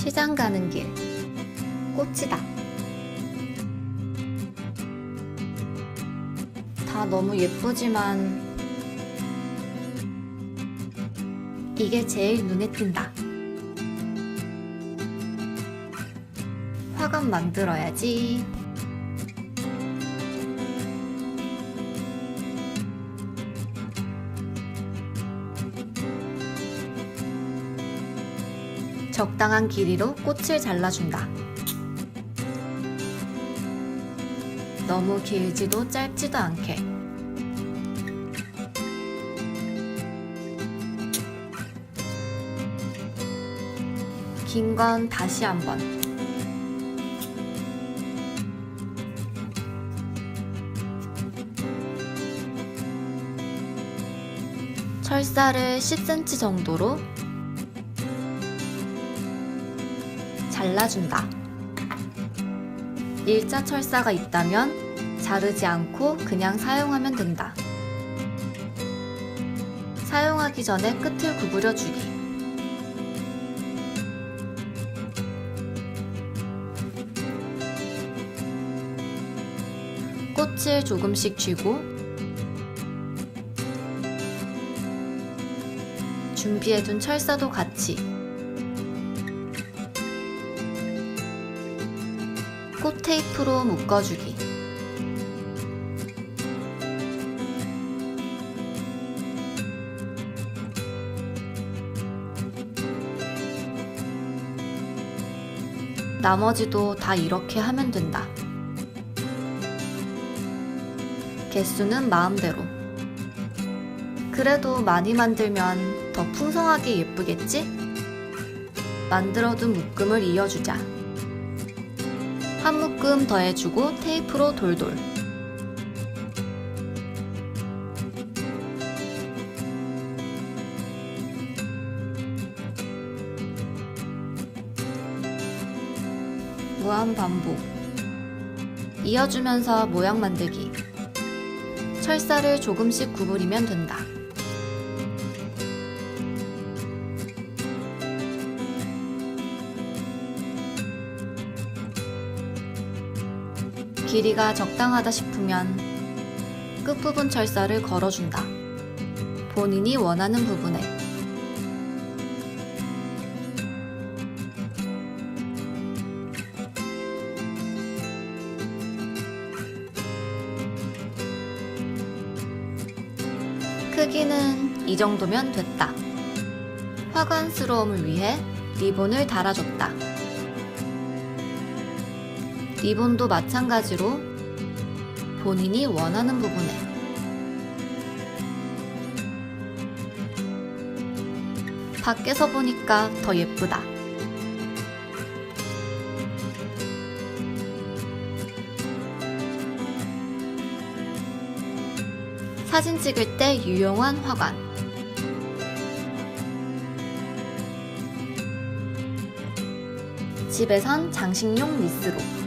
시장 가는 길. 꽃이다. 다 너무 예쁘지만 이게 제일 눈에 띈다. 화관 만들어야지. 적당한 길이로 꽃을 잘라준다. 너무 길지도 짧지도 않게. 긴 건 다시 한번. 철사를 10cm 정도로 잘라준다. 일자 철사가 있다면 자르지 않고 그냥 사용하면 된다. 사용하기 전에 끝을 구부려주기. 꽃을 조금씩 쥐고 준비해둔 철사도 같이 꽃 테이프로 묶어주기. 나머지도 다 이렇게 하면 된다. 개수는 마음대로. 그래도 많이 만들면 더 풍성하게 예쁘겠지? 만들어둔 묶음을 이어주자. 한 묶음 더해주고 테이프로 돌돌. 무한 반복. 이어주면서 모양 만들기. 철사를 조금씩 구부리면 된다. 길이가 적당하다 싶으면 끝부분 철사를 걸어준다. 본인이 원하는 부분에. 크기는 이 정도면 됐다. 화관스러움을 위해 리본을 달아줬다. 리본도 마찬가지로 본인이 원하는 부분에. 밖에서 보니까 더 예쁘다. 사진 찍을 때 유용한 화관. 집에선 장식용 니스로.